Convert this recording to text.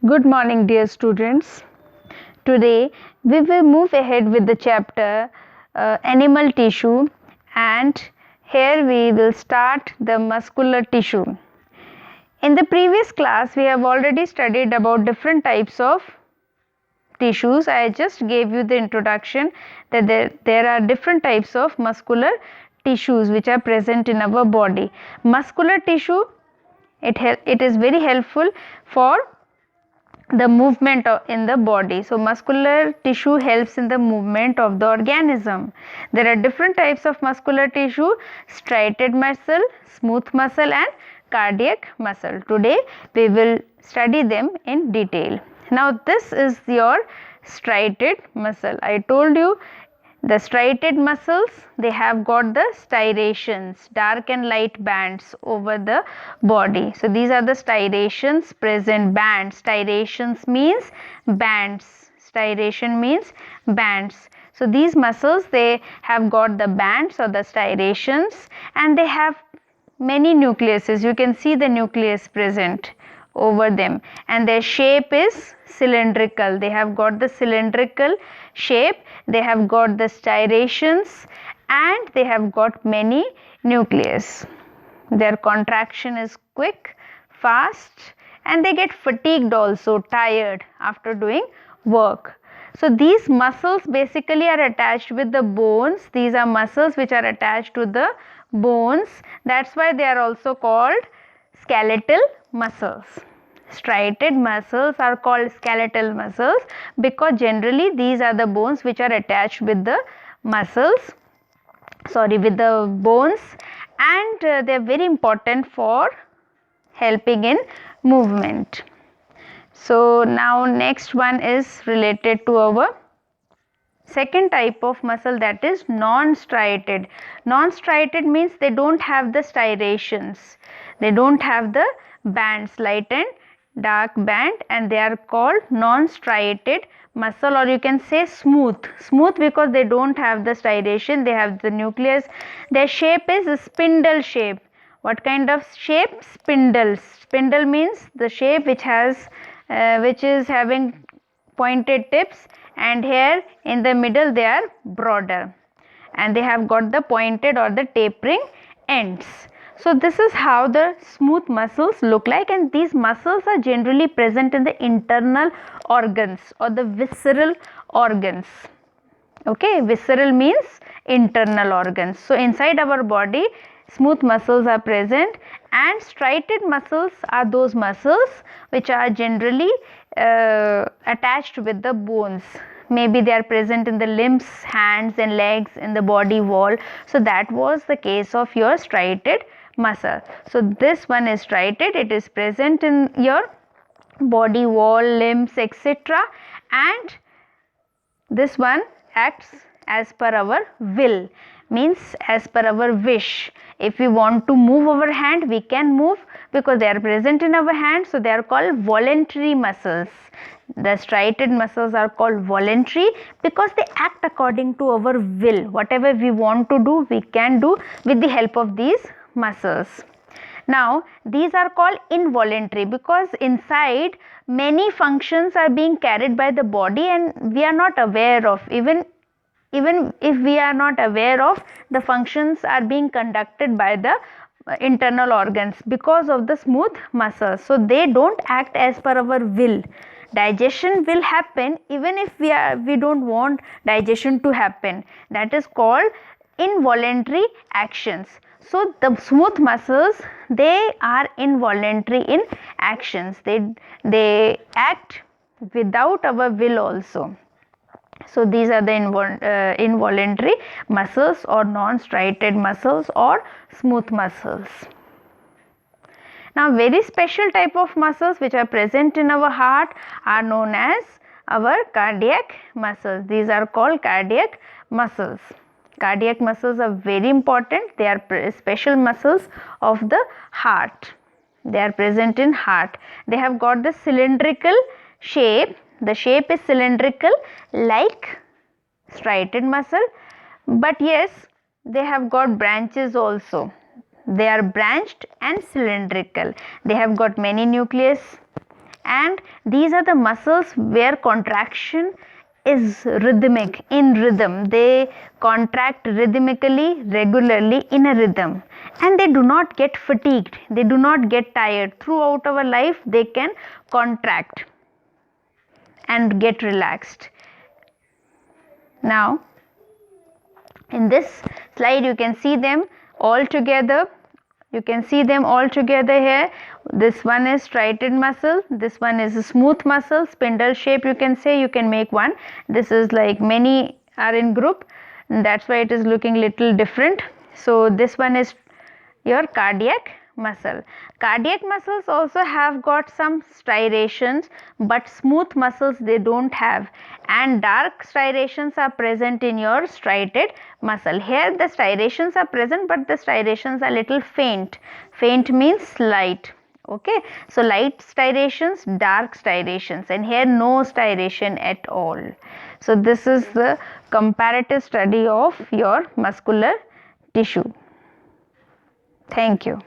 Good morning, dear students. Today we will move ahead with the chapter animal tissue, and here we will start the muscular tissue. In the previous class, we have already studied about different types of tissues. I just gave you the introduction that there are different types of muscular tissues which are present in our body. Muscular tissue, it is very helpful for the movement in the body. So muscular tissue helps in the movement of the organism. There are different types of muscular tissue: striated muscle, smooth muscle and cardiac muscle. Today we will study them in detail. Now this is your striated muscle. I told you the striated muscles, they have got the striations, dark and light bands over the body. So these are the striations present. Bands, striations means bands, striation means bands. So these muscles, they have got the bands or the striations, and they have many nucleuses. You can see the nucleus present over them, and their shape is cylindrical. They have got the cylindrical shape, they have got the striations, and they have got many nucleus. Their contraction is quick, fast, and they get fatigued also, tired after doing work. So these muscles basically are attached with the bones. These are muscles which are attached to the bones. That's why they are also called skeletal muscles. Striated muscles are called skeletal muscles because generally these are the bones which are attached with the with the bones, and they are very important for helping in movement. So now next one is related to our second type of muscle, that is non-striated. Non-striated means they don't have the striations, they don't have the bands, light and dark band, and they are called non-striated muscle, or you can say smooth because they don't have the striation, they have the nucleus. Their shape is a spindle shape. What kind of shape? Spindles. Spindle means the shape which has which is having pointed tips, and here in the middle they are broader, and they have got the pointed or the tapering ends. So this is how the smooth muscles look like, and these muscles are generally present in the internal organs or the visceral organs. Okay, visceral means internal organs. So inside our body smooth muscles are present, and striated muscles are those muscles which are generally attached with the bones. Maybe they are present in the limbs, hands and legs, in the body wall. So that was the case of your striated muscle. So this one is striated, it is present in your body wall, limbs, etc., and this one acts as per our will, means as per our wish. If we want to move our hand, we can move because they are present in our hand, so they are called voluntary muscles. The striated muscles are called voluntary because they act according to our will. Whatever we want to do, we can do with the help of these muscles. Now these are called involuntary because inside many functions are being carried by the body, and we are not aware of, even if we are not aware of, the functions are being conducted by the internal organs because of the smooth muscles. So they don't act as per our will. Digestion will happen even if we don't want digestion to happen. That is called involuntary actions. So the smooth muscles, they are involuntary in actions. They act without our will also. So these are the involuntary muscles or non-striated muscles or smooth muscles. Now very special type of muscles which are present in our heart are known as our cardiac muscles. These are called cardiac muscles. Cardiac muscles are very important. They are special muscles of the heart. They are present in heart. They have got the cylindrical shape. The shape is cylindrical like striated muscle, but yes, they have got branches also. They are branched and cylindrical. They have got many nucleus, and these are the muscles where contraction is rhythmic, in rhythm. They contract rhythmically, regularly, in a rhythm, and they do not get fatigued, they do not get tired. Throughout our life they can contract and get relaxed. Now in this slide you can see them all together. You can see them all together here. This one is striated muscle, this one is a smooth muscle, spindle shape you can say. You can make one. This is like many are in group, and that's why it is looking little different. So this one is your cardiac muscle. Cardiac muscles also have got some striations, but smooth muscles they don't have, and dark striations are present in your striated muscle. Here the striations are present, but the striations are little faint. Faint means light. Okay, so light striations, dark striations, and here no striation at all. So this is the comparative study of your muscular tissue. Thank you.